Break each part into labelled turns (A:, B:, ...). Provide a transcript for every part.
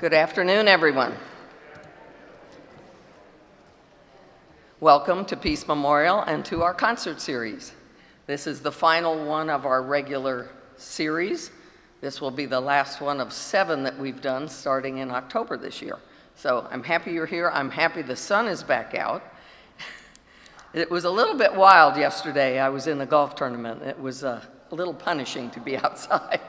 A: Good afternoon, everyone. Welcome to Peace Memorial and to our concert series. This is the final one of our regular series. This will be the last one of 7 that we've done starting in October this year. So I'm happy you're here. I'm happy the sun is back out. It was a little bit wild yesterday. I was in a golf tournament. It was a little punishing to be outside.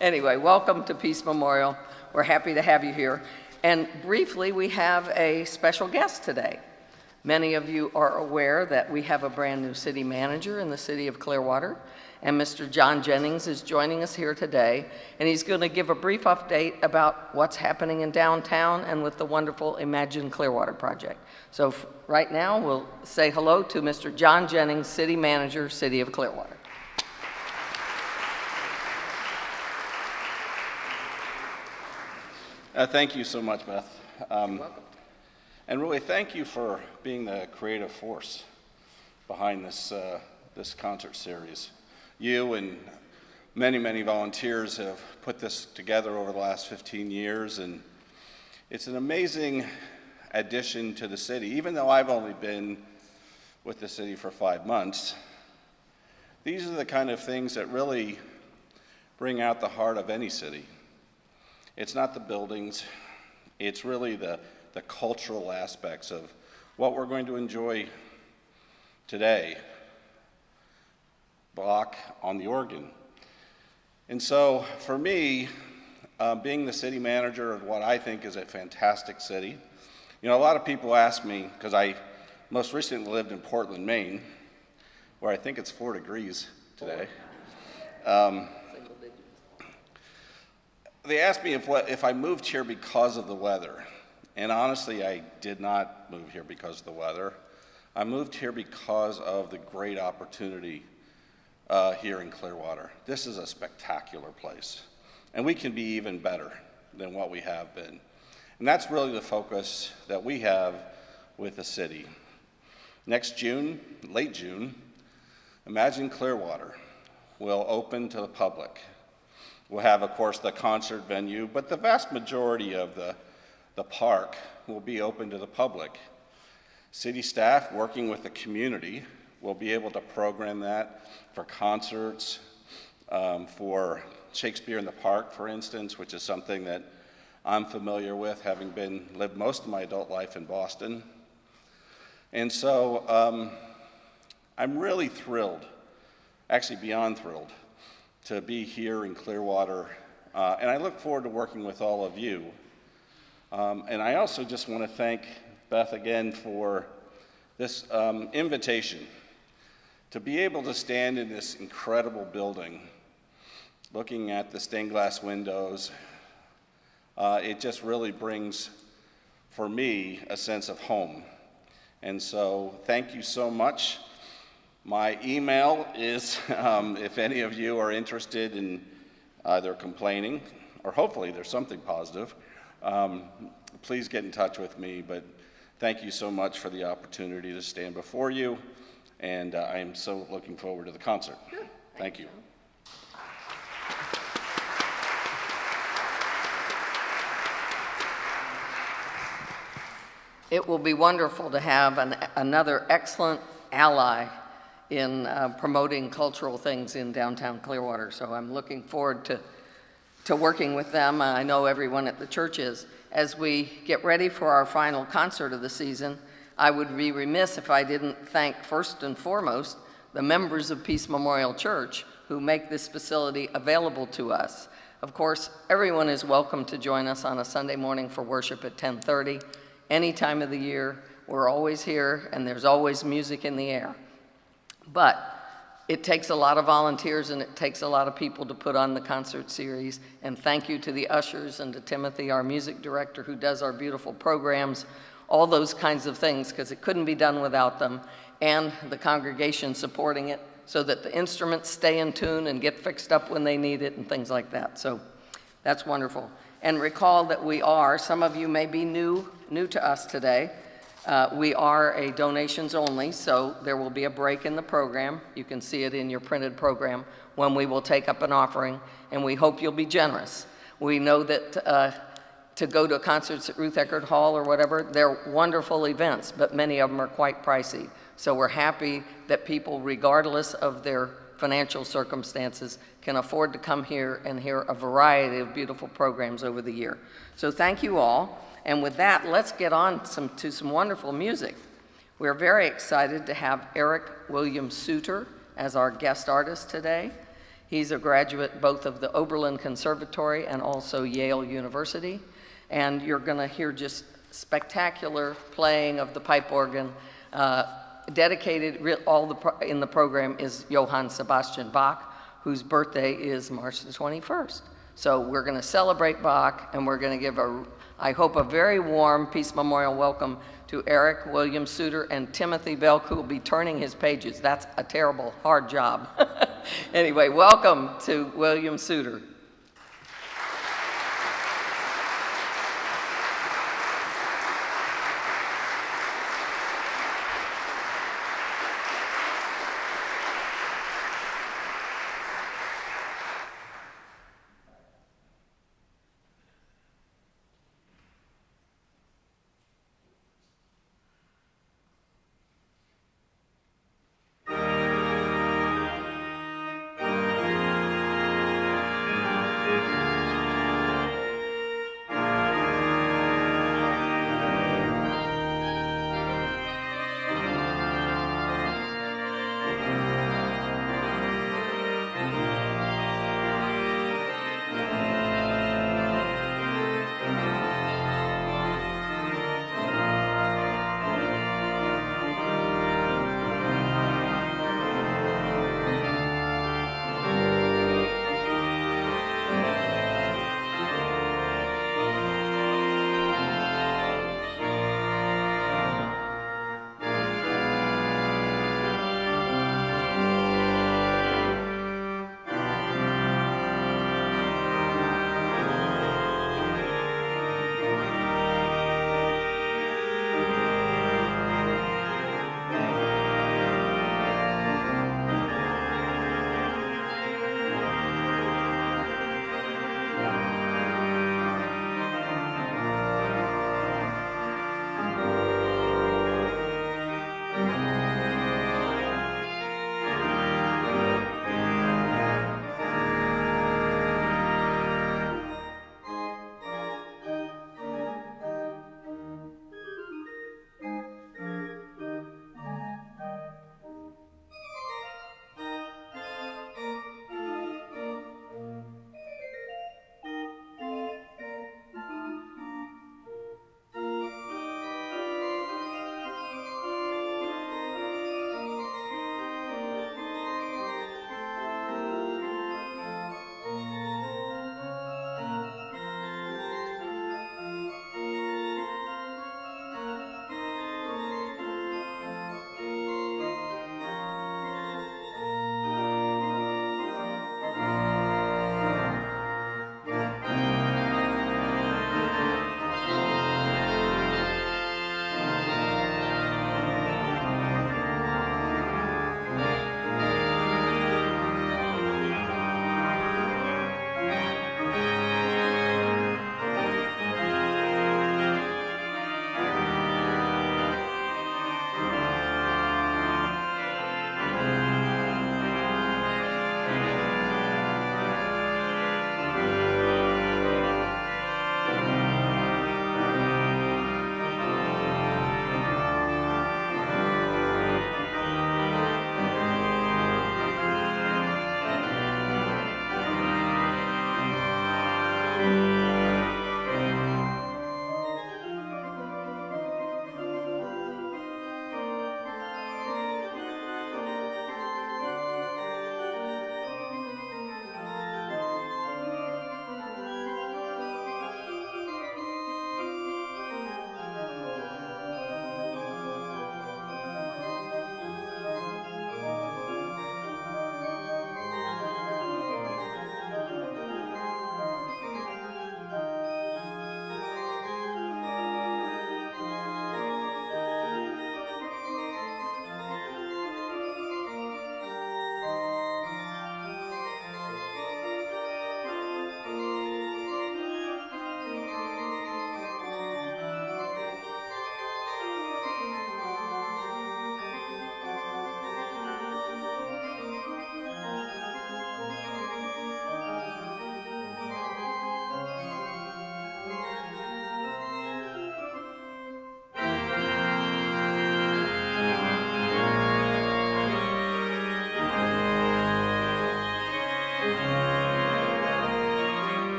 A: Anyway, welcome to Peace Memorial. We're happy to have you here. And briefly, we have a special guest today. Many of you are aware that we have a brand new city manager in the city of Clearwater, and Mr. John Jennings is joining us here today, and he's going to give a brief update about what's happening in downtown and with the wonderful Imagine Clearwater project. So right now, we'll say hello to Mr. John Jennings, city manager, City of Clearwater.
B: Thank you so much, Beth.
A: Welcome.
B: And really, thank you for being the creative force behind this concert series. You and many, many volunteers have put this together over the last 15 years, and it's an amazing addition to the city. Even though I've only been with the city for 5 months, these are the kind of things that really bring out the heart of any city. It's not the buildings, it's really the cultural aspects of what we're going to enjoy today. Bach on the organ. And so for me, being the city manager of what I think is a fantastic city, you know, a lot of people ask me, because I most recently lived in Portland, Maine, where I think it's 4 degrees today. They asked me if I moved here because of the weather. And honestly, I did not move here because of the weather. I moved here because of the great opportunity here in Clearwater. This is a spectacular place. And we can be even better than what we have been. And that's really the focus that we have with the city. Next June, late June, Imagine Clearwater will open to the public. We'll have, of course, the concert venue, but the vast majority of the park will be open to the public. City staff, working with the community, will be able to program that for concerts, for Shakespeare in the Park, for instance, which is something that I'm familiar with, having lived most of my adult life in Boston. And so I'm really thrilled, actually beyond thrilled, to be here in Clearwater, and I look forward to working with all of you. And I also just want to thank Beth again for this invitation to be able to stand in this incredible building, looking at the stained glass windows. It just really brings, for me, a sense of home. And so thank you so much. My email is, if any of you are interested in either complaining, or hopefully there's something positive, please get in touch with me. But thank you so much for the opportunity to stand before you, and I am so looking forward to the concert.
A: Good.
B: Thank you.
A: It will be wonderful to have another excellent ally in promoting cultural things in downtown Clearwater. So I'm looking forward to working with them. I know everyone at the church is. As we get ready for our final concert of the season, I would be remiss if I didn't thank first and foremost the members of Peace Memorial Church who make this facility available to us. Of course, everyone is welcome to join us on a Sunday morning for worship at 10:30. Any time of the year, we're always here, and there's always music in the air. But it takes a lot of volunteers and it takes a lot of people to put on the concert series. And thank you to the ushers and to Timothy, our music director, who does our beautiful programs, all those kinds of things, because it couldn't be done without them, and the congregation supporting it so that the instruments stay in tune and get fixed up when they need it and things like that. So that's wonderful. And recall that some of you may be new to us today. We are a donations only, so there will be a break in the program. You can see it in your printed program when we will take up an offering, and we hope you'll be generous. We know that to go to concerts at Ruth Eckerd Hall or whatever. They're wonderful events, but many of them are quite pricey. So we're happy that people, regardless of their financial circumstances, can afford to come here and hear a variety of beautiful programs over the year. So thank you all. And with that, let's get on to some wonderful music. We're very excited to have Erik Wm. Suter as our guest artist today. He's a graduate both of the Oberlin Conservatory and also Yale University. And you're going to hear just spectacular playing of the pipe organ. Dedicated, in the program is Johann Sebastian Bach, whose birthday is March the 21st. So we're going to celebrate Bach, and we're going to give I hope, a very warm Peace Memorial welcome to Erik Wm. Suter and Timothy Belk, who will be turning his pages. That's a terrible, hard job. Anyway, welcome to Wm. Suter.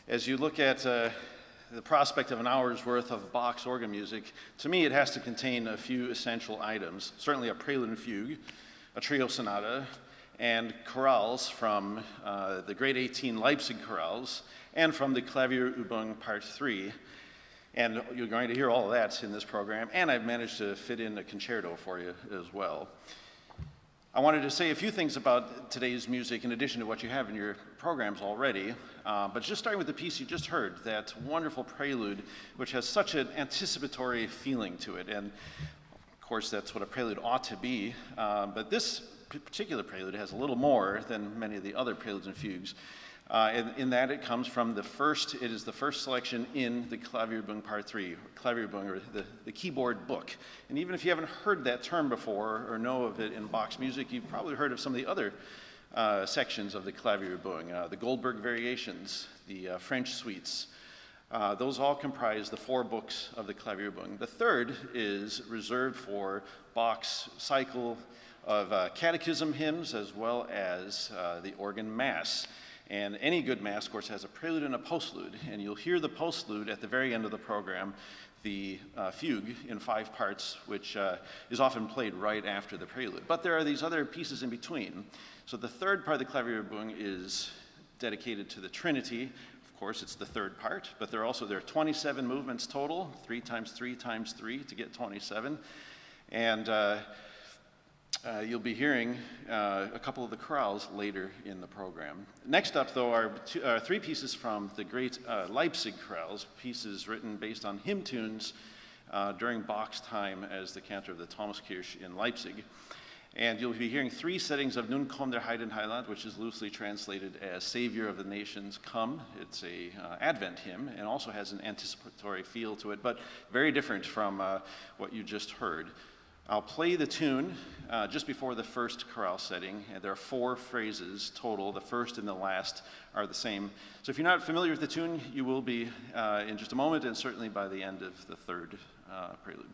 C: As you look at the prospect of an hour's worth of Bach's organ music, to me it has to contain a few essential items. Certainly a prelude and fugue, a trio sonata, and chorales from the grade 18 Leipzig chorales, and from the Klavierübung Part 3. And you're going to hear all of that in this program, and I've managed to fit in a concerto for you as well. I wanted to say a few things about today's music in addition to what you have in your programs already, but just starting with the piece you just heard, that wonderful prelude, which has such an anticipatory feeling to it, and of course that's what a prelude ought to be, but this particular prelude has a little more than many of the other preludes and fugues, in that it comes from it is the first selection in the Klavierübung Part 3, Klavierübung, or the keyboard book. And even if you haven't heard that term before or know of it in Bach's music, you've probably heard of some of the other sections of the Klavierübung, the Goldberg variations, the French suites. Those all comprise the 4 books of the Klavierübung. The third is reserved for Bach's cycle of catechism hymns as well as the organ mass. And any good mass, of course, has a prelude and a postlude, and you'll hear the postlude at the very end of the program, the fugue in 5 parts, which is often played right after the prelude. But there are these other pieces in between. So the third part of the Klavierübung is dedicated to the Trinity. Of course, it's the third part, but there are 27 movements total, 3 times 3 times 3 to get 27. And you'll be hearing a couple of the chorales later in the program. Next up, though, are 3 pieces from the great Leipzig chorales, pieces written based on hymn tunes during Bach's time as the cantor of the Thomaskirche in Leipzig. And you'll be hearing 3 settings of Nun komm der Heidenheiland, which is loosely translated as Savior of the Nations, Come. It's a Advent hymn and also has an anticipatory feel to it, but very different from what you just heard. I'll play the tune just before the first chorale setting, and there are 4 phrases total. The first and the last are the same. So if you're not familiar with the tune, you will be in just a moment, and certainly by the end of the third prelude.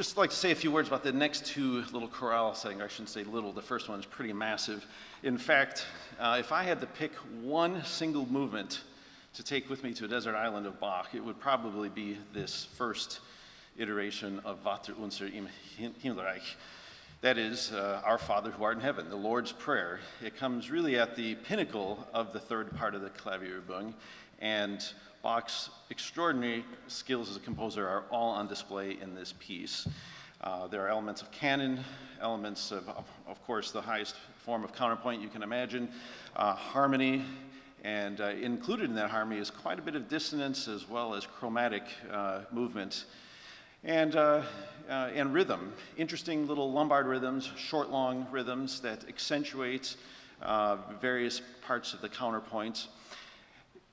C: Just like to say a few words about the next two little chorale setting. I shouldn't say little, the first one's pretty massive. In fact, if I had to pick one single movement to take with me to a desert island of Bach, it would probably be this first iteration of Vater unser im Himmelreich. That is, Our Father who art in heaven, the Lord's Prayer. It comes really at the pinnacle of the third part of the Klavierübung, and Bach's extraordinary skills as a composer are all on display in this piece. There are elements of canon, elements of course, the highest form of counterpoint you can imagine, harmony, and included in that harmony is quite a bit of dissonance as well as chromatic movement. And rhythm, interesting little Lombard rhythms, short, long rhythms that accentuate various parts of the counterpoint.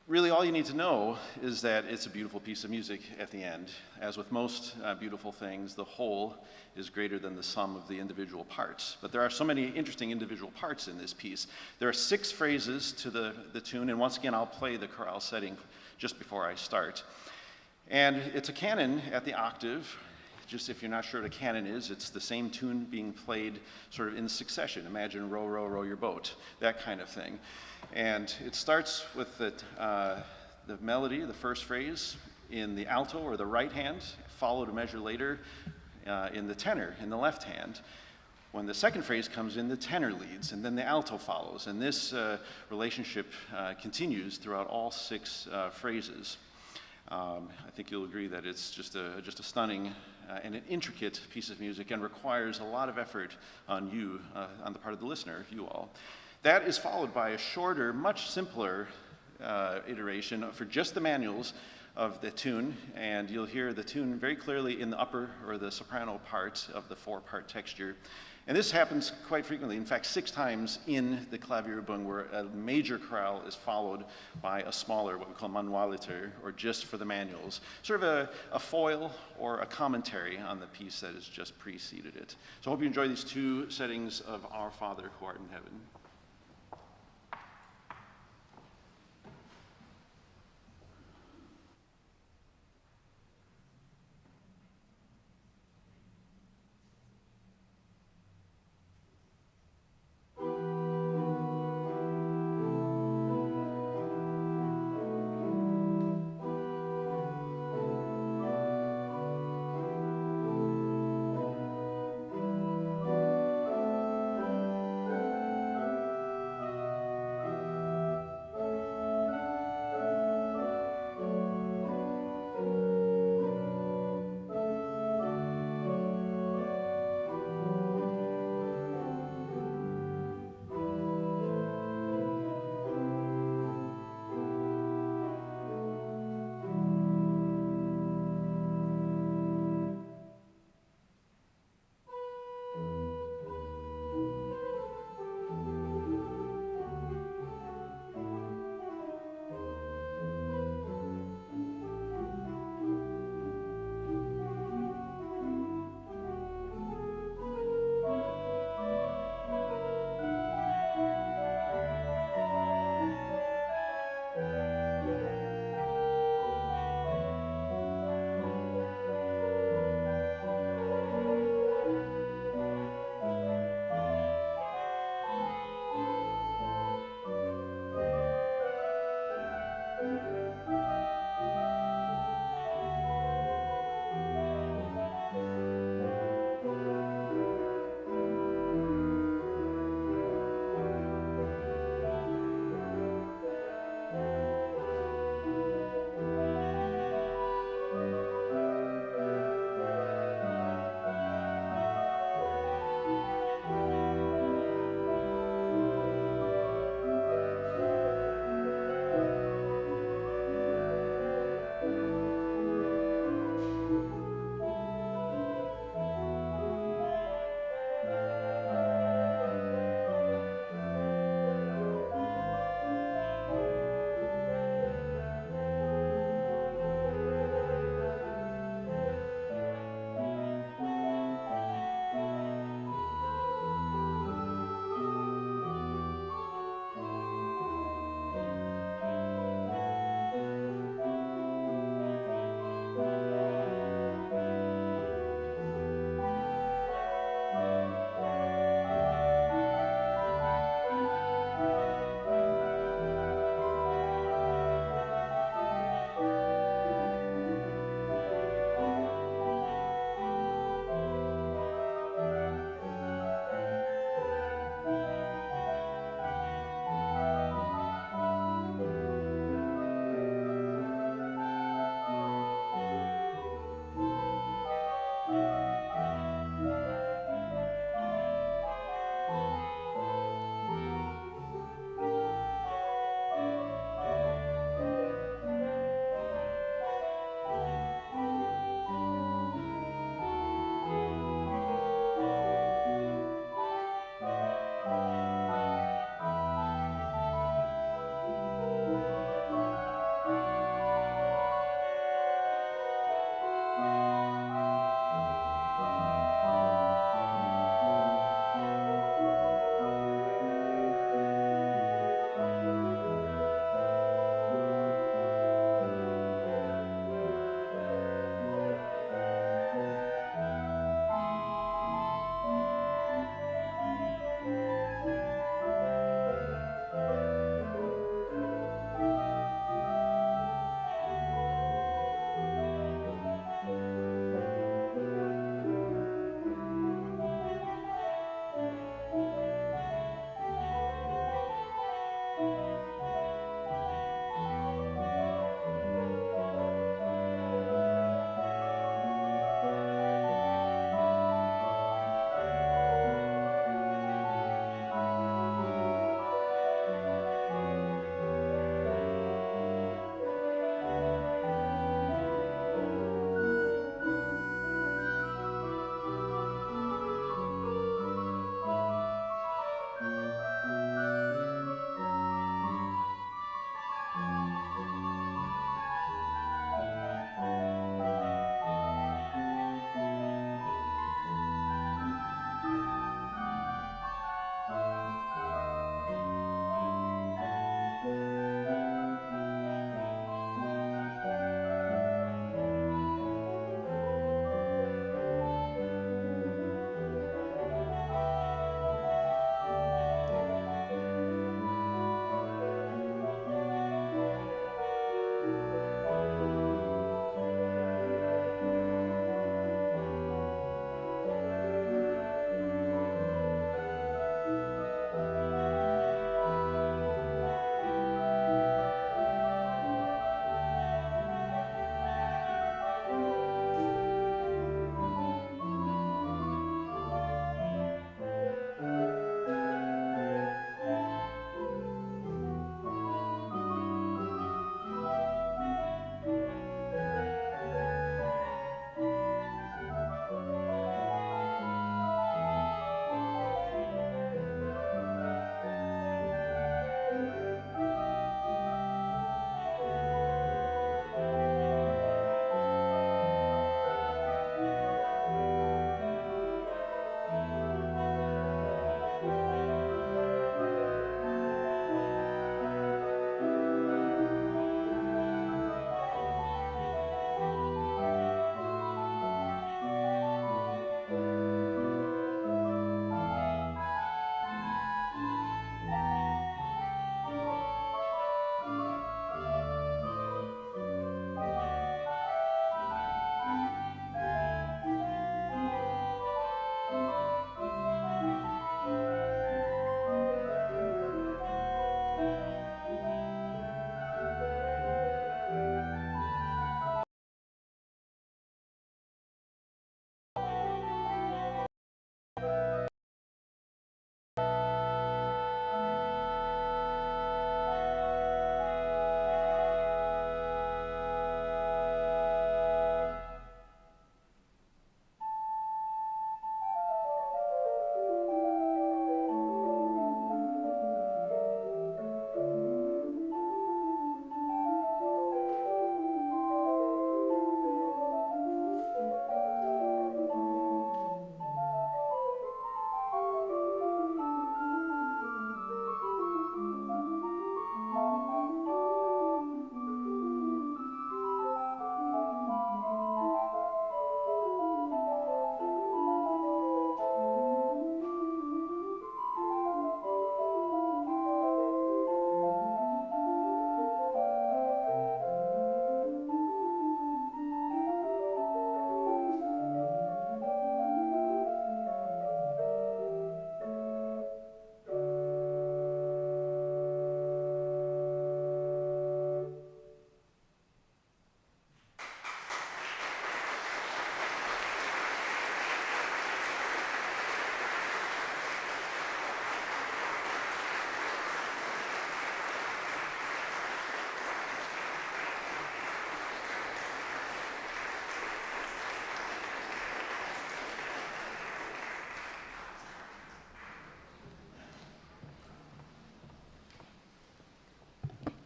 C: Really, all you need to know is that it's a beautiful piece of music at the end. As with most beautiful things, the whole is greater than the sum of the individual parts. But there are so many interesting individual parts in this piece. There are 6 phrases to the tune, and once again, I'll play the chorale setting just before I start. And it's a canon at the octave. Just if you're not sure what a canon is, it's the same tune being played sort of in succession. Imagine row, row, row your boat, that kind of thing. And it starts with the melody, the first phrase, in the alto or the right hand, followed a measure later in the tenor, in the left hand. When the second phrase comes in, the tenor leads, and then the alto follows. And this relationship continues throughout all 6 phrases. I think you'll agree that it's just a stunning and an intricate piece of music and requires a lot of effort on you, on the part of the listener, you all. That is followed by a shorter, much simpler iteration for just the manuals of the tune, and you'll hear the tune very clearly in the upper or the soprano part of the 4-part texture. And this happens quite frequently, in fact 6 times in the Klavierübung, where a major chorale is followed by a smaller, what we call Manualiter, or just for the manuals. Sort of a foil or a commentary on the piece that has just preceded it. So I hope you enjoy these 2 settings of Our Father who art in heaven.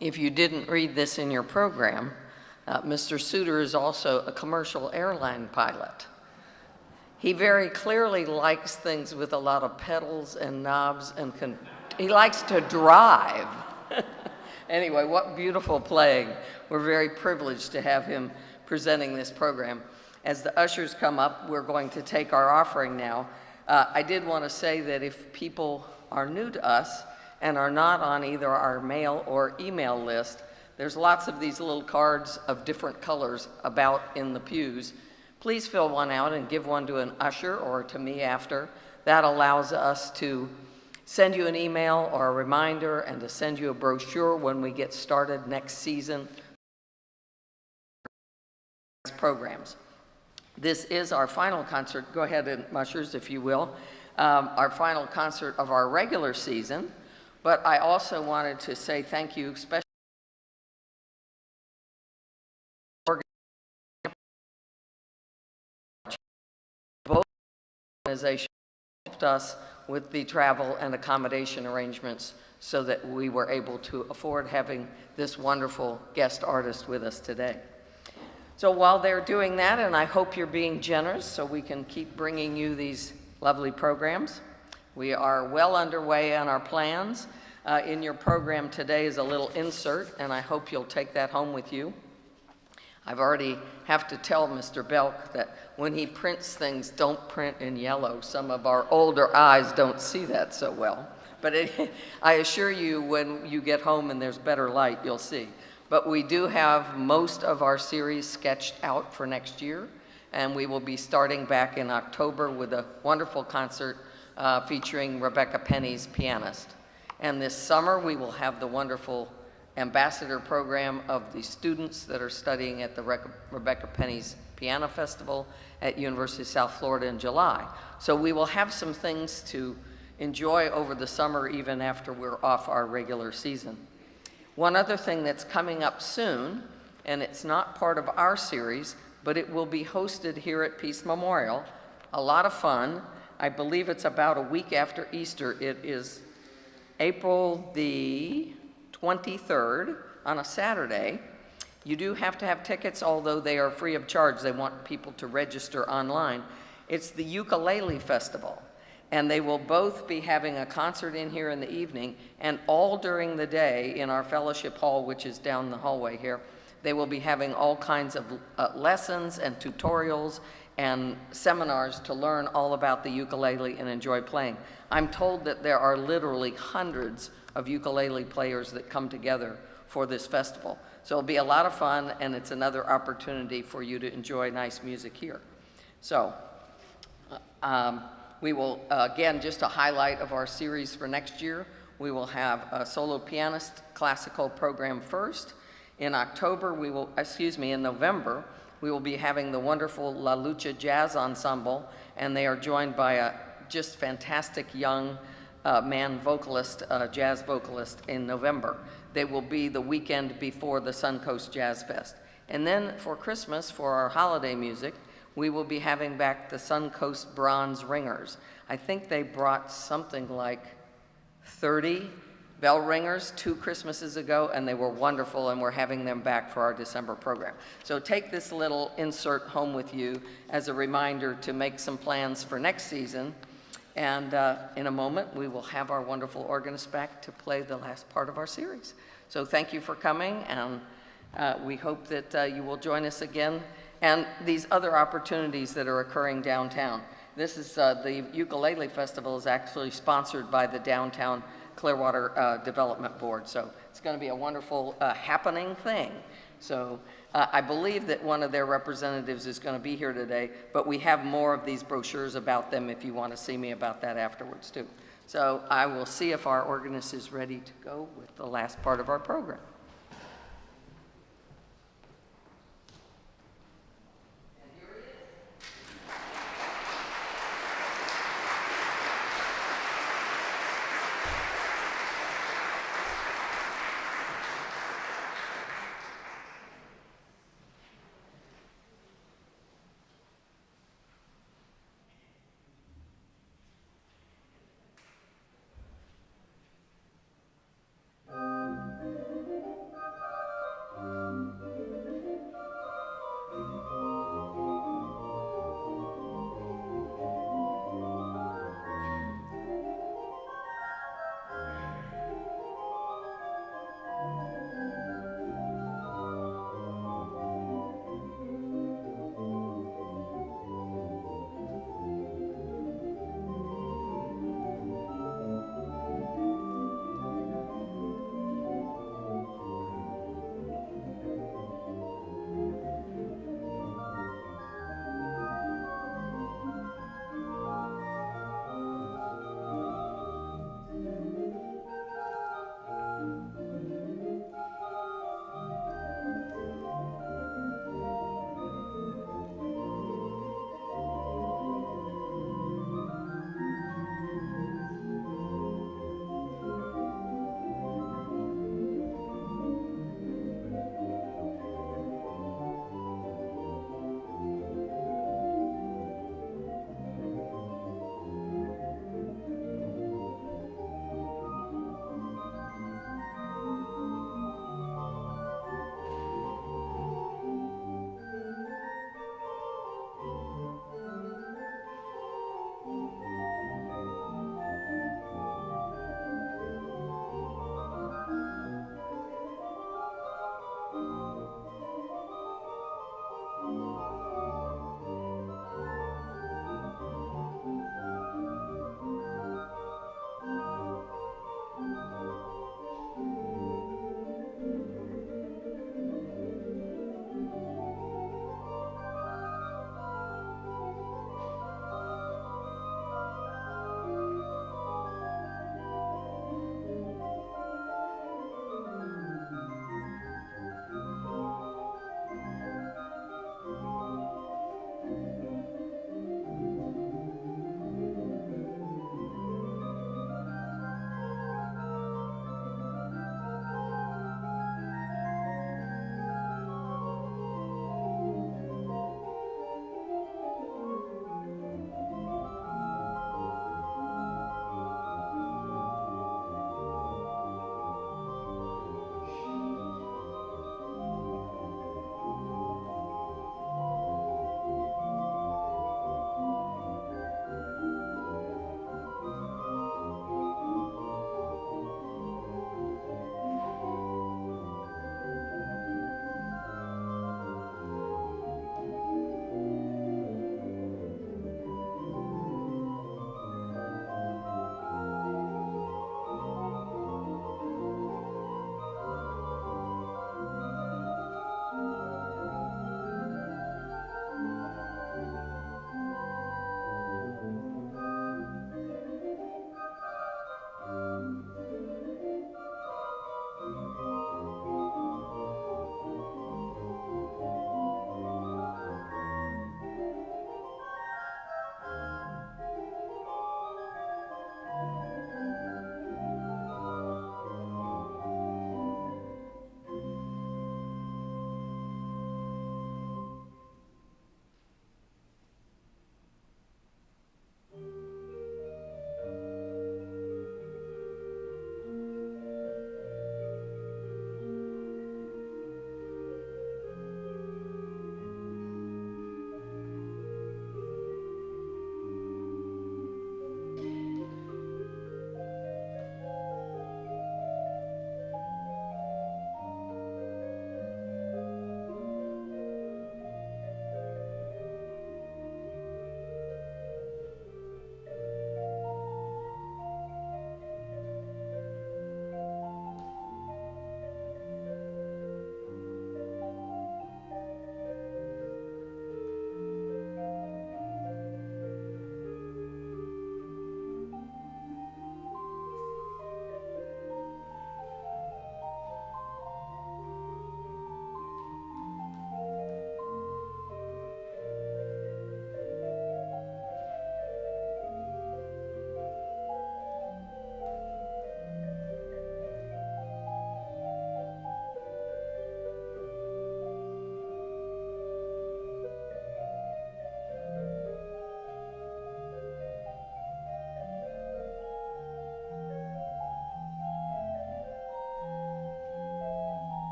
A: If you didn't read this in your program, Mr. Suter is also a commercial airline pilot. He very clearly likes things with a lot of pedals and knobs, and he likes to drive. Anyway, what beautiful playing. We're very privileged to have him presenting this program. As the ushers come up, we're going to take our offering now. I did want to say that if people are new to us and are not on either our mail or email list, there's lots of these little cards of different colors about in the pews. Please fill one out and give one to an usher or to me after. That allows us to send you an email or a reminder and to send you a brochure when we get started next season. Programs. This is our final concert. Go ahead and ushers, if you will. Our final concert of our regular season. But I also wanted to say thank you, especially both organizations helped us with the travel and accommodation arrangements so that we were able to afford having this wonderful guest artist with us today. So while they're doing that, and I hope you're being generous so we can keep bringing you these lovely programs, we are well underway on our plans. In your program today is a little insert, and I hope you'll take that home with you. I've already have to tell Mr. Belk that when he prints things, don't print in yellow. Some of our older eyes don't see that so well. But I assure you, when you get home and there's better light, you'll see. But we do have most of our series sketched out for next year, and we will be starting back in October with a wonderful concert featuring Rebecca Penny's pianist. And this summer, we will have the wonderful ambassador program of the students that are studying at the Rebecca Penny's Piano Festival at University of South Florida in July. So we will have some things to enjoy over the summer, even after we're off our regular season. One other thing that's coming up soon, and it's not part of our series, but it will be hosted here at Peace Memorial. A lot of fun. I believe it's about a week after Easter. It is April the 23rd on a Saturday. You do have to have tickets, although they are free of charge. They want people to register online. It's the Ukulele Festival, and they will both be having a concert in here in the evening, and all during the day in our fellowship hall, which is down the hallway here, they will be having all kinds of lessons and tutorials and seminars to learn all about the ukulele and enjoy playing. I'm told that there are literally hundreds of ukulele players that come together for this festival. So it'll be a lot of fun, and it's another opportunity for you to enjoy nice music here. So we will, again, just a highlight of our series for next year, we will have a solo pianist classical program first. In October, in November, we will be having the wonderful La Lucha Jazz Ensemble, and they are joined by a just fantastic young man vocalist, jazz vocalist in November. They will be the weekend before the Suncoast Jazz Fest. And then for Christmas, for our holiday music, we will be having back the Suncoast Bronze Ringers. I think they brought something like 30 bell ringers 2 Christmases ago, and they were wonderful, and we're having them back for our December program. So take this little insert home with you as a reminder to make some plans for next season. And in a moment, we will have our wonderful organist back to play the last part of our series. So thank you for coming, and we hope that you will join us again. And these other opportunities that are occurring downtown. This is the Ukulele Festival is actually sponsored by the Downtown Clearwater Development Board. So it's going to be a wonderful happening thing. So I believe that one of their representatives is going to be here today, but we have more of these brochures about them if you want to see me about that afterwards too. So I will see if our organist is ready to go with the last part of our program.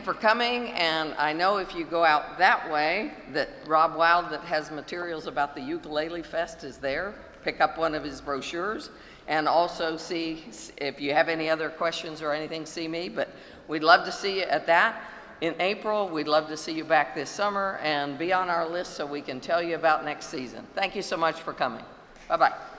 A: for coming, and I know if you go out that way, that Rob Wild, that has materials about the Ukulele Fest, is there. Pick up one of his brochures, and also see, if you have any other questions or anything, see me, but we'd love to see you at that. In April, we'd love to see you back this summer, and be on our list so we can tell you about next season. Thank you so much for coming. Bye-bye.